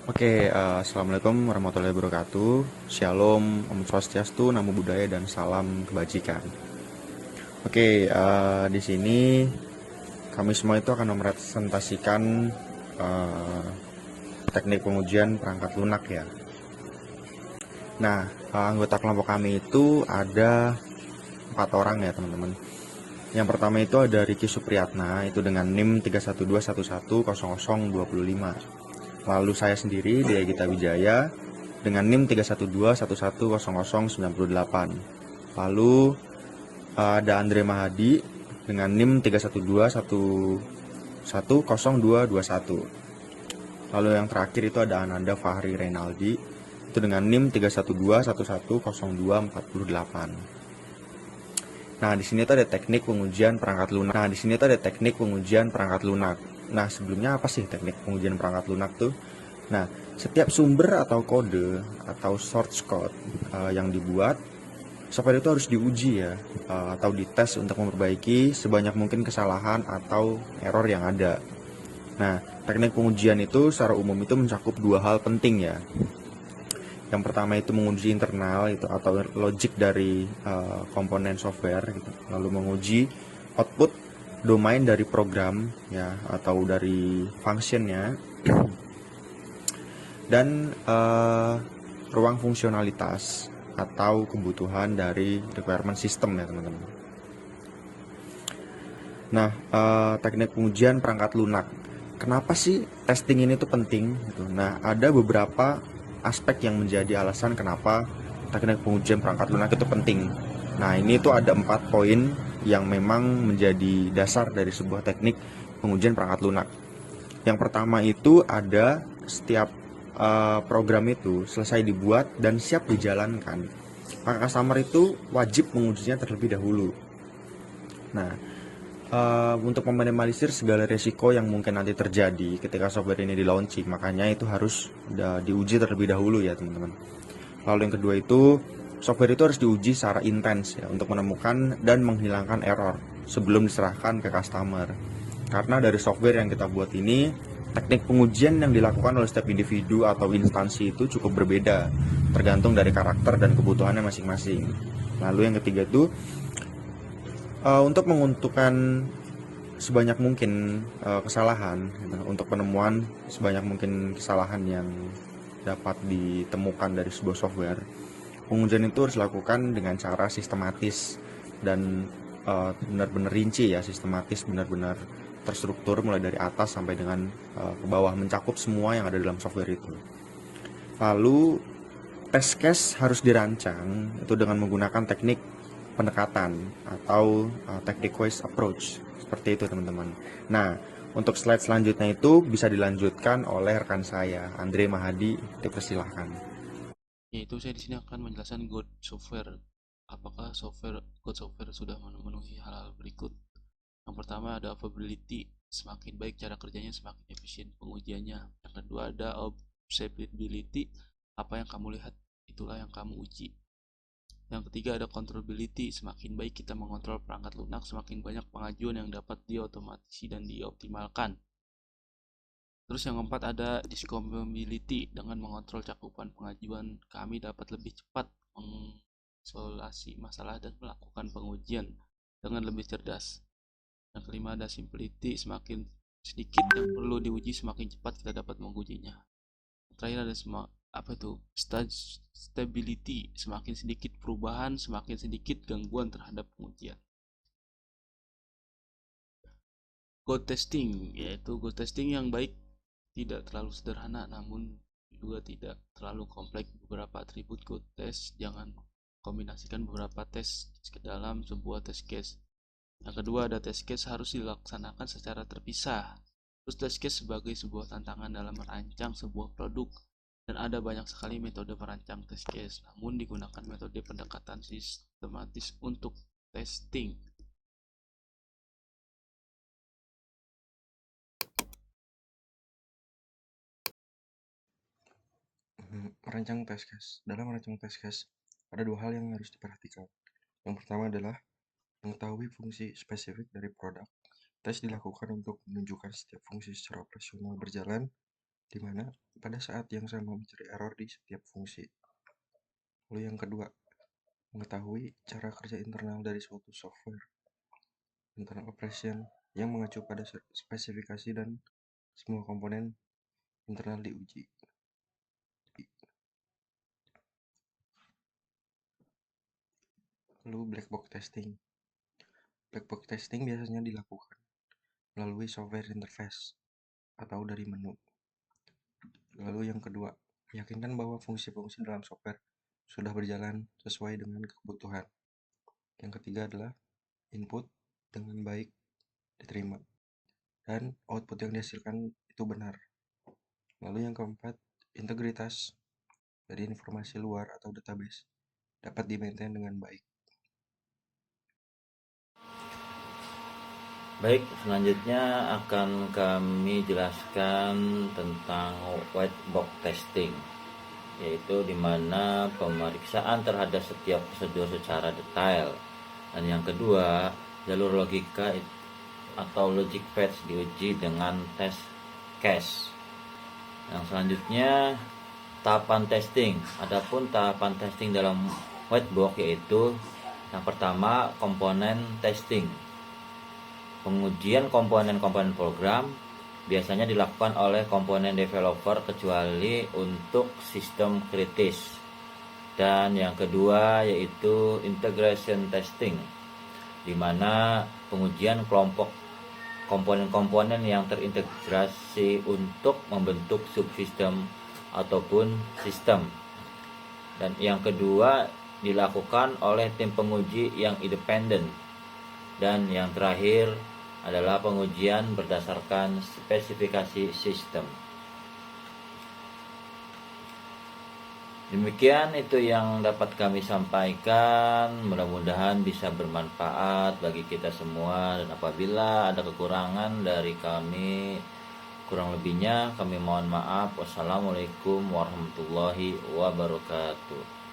Assalamualaikum warahmatullahi wabarakatuh. Shalom, Om Swastiastu, Namo Buddhaya, dan salam kebajikan. Di sini kami semua itu akan merepresentasikan eh, teknik pengujian perangkat lunak ya. Nah, anggota kelompok kami itu ada 4 orang ya teman-teman. Yang pertama itu ada Riki Supriyatna, itu dengan NIM 31211000025. Lalu saya sendiri, Dea Gita Wijaya, dengan NIM 31211000098. Lalu ada Andre Mahadi dengan NIM 312110221. Lalu yang terakhir itu ada Ananda Fahri Renaldi itu dengan NIM 31211000248. Nah, di sini tuh ada teknik pengujian perangkat lunak. Nah, sebelumnya apa sih teknik pengujian perangkat lunak tuh? Nah, setiap sumber atau kode atau source code yang dibuat, software itu harus diuji ya, atau dites untuk memperbaiki sebanyak mungkin kesalahan atau error yang ada. Nah, teknik pengujian itu secara umum itu mencakup 2 hal penting ya. Yang pertama itu menguji internal itu atau logic dari komponen software gitu. Lalu menguji output domain dari program ya atau dari functionnya dan ruang fungsionalitas atau kebutuhan dari requirement system ya teman-teman. Nah, teknik pengujian perangkat lunak. Kenapa sih testing ini tuh penting? Gitu. Nah, ada beberapa aspek yang menjadi alasan kenapa teknik pengujian perangkat lunak itu penting. Nah, ini tuh ada 4 poin yang memang menjadi dasar dari sebuah teknik pengujian perangkat lunak. Yang pertama itu ada setiap program itu selesai dibuat dan siap dijalankan, maka customer itu wajib mengujinya terlebih dahulu. Nah, untuk meminimalisir segala resiko yang mungkin nanti terjadi ketika software ini di launching, makanya itu harus diuji terlebih dahulu ya teman-teman. Lalu yang kedua itu software itu harus diuji secara intens ya untuk menemukan dan menghilangkan error sebelum diserahkan ke customer. Karena dari software yang kita buat ini, teknik pengujian yang dilakukan oleh setiap individu atau instansi itu cukup berbeda, tergantung dari karakter dan kebutuhannya masing-masing. Lalu yang ketiga itu untuk menguntungkan sebanyak mungkin kesalahan gitu, untuk penemuan sebanyak mungkin kesalahan yang dapat ditemukan dari sebuah software, pengujian itu harus dilakukan dengan cara sistematis dan benar-benar rinci ya, sistematis, benar-benar terstruktur mulai dari atas sampai dengan ke bawah, mencakup semua yang ada dalam software itu. Lalu test case harus dirancang itu dengan menggunakan teknik pendekatan atau technique-wise approach. Seperti itu teman-teman. Nah, untuk slide selanjutnya itu bisa dilanjutkan oleh rekan saya, Andre Mahadi. Dipersilahkan. Yaitu saya di sini akan menjelaskan God Software. Apakah God Software sudah memenuhi hal-hal berikut? Yang pertama ada availability, semakin baik cara kerjanya semakin efisien pengujiannya. Yang kedua ada observability, apa yang kamu lihat itulah yang kamu uji. Yang ketiga ada controllability, semakin baik kita mengontrol perangkat lunak, semakin banyak pengajuan yang dapat diotomatisasi dan dioptimalkan. Terus yang keempat ada discoverability, dengan mengontrol cakupan pengajuan kami dapat lebih cepat mensolasi masalah dan melakukan pengujian dengan lebih cerdas. Yang kelima ada simplicity, semakin sedikit yang perlu diuji semakin cepat kita dapat mengujinya. Yang terakhir ada apa itu stability, semakin sedikit perubahan semakin sedikit gangguan terhadap pengujian. Go testing yang baik tidak terlalu sederhana namun juga tidak terlalu kompleks. Beberapa atribut go test, jangan kombinasikan beberapa tes ke dalam sebuah test case. Yang kedua ada test case harus dilaksanakan secara terpisah. Terus test case sebagai sebuah tantangan dalam merancang sebuah produk, dan ada banyak sekali metode merancang test case, namun digunakan metode pendekatan sistematis untuk testing. Merancang test case. Dalam merancang test case, ada 2 hal yang harus diperhatikan. Yang pertama adalah mengetahui fungsi spesifik dari produk. Tes dilakukan untuk menunjukkan setiap fungsi secara operasional berjalan di mana pada saat yang sama mencari error di setiap fungsi. Lalu yang kedua, mengetahui cara kerja internal dari suatu software, internal operation, yang mengacu pada spesifikasi dan semua komponen internal diuji. Lalu black box testing. Black box testing biasanya dilakukan melalui software interface atau dari menu. Lalu yang kedua, meyakinkan bahwa fungsi-fungsi dalam software sudah berjalan sesuai dengan kebutuhan. Yang ketiga adalah input dengan baik diterima dan output yang dihasilkan itu benar. Lalu yang keempat, integritas dari informasi luar atau database dapat di-maintain dengan baik. Baik, selanjutnya akan kami jelaskan tentang white box testing, yaitu di mana pemeriksaan terhadap setiap prosedur secara detail. Dan yang kedua, jalur logika atau logic path diuji dengan test case. Yang selanjutnya, tahapan testing. Adapun tahapan testing dalam white box yaitu yang pertama, komponen testing. Pengujian komponen-komponen program biasanya dilakukan oleh komponen developer kecuali untuk sistem kritis. Dan yang kedua yaitu integration testing, di mana pengujian kelompok komponen-komponen yang terintegrasi untuk membentuk subsistem ataupun sistem. Dan yang kedua dilakukan oleh tim penguji yang independen. Dan yang terakhir adalah pengujian berdasarkan spesifikasi sistem. Demikian itu yang dapat kami sampaikan. Mudah-mudahan bisa bermanfaat bagi kita semua, dan apabila ada kekurangan dari kami, kurang lebihnya kami mohon maaf. Wassalamualaikum warahmatullahi wabarakatuh.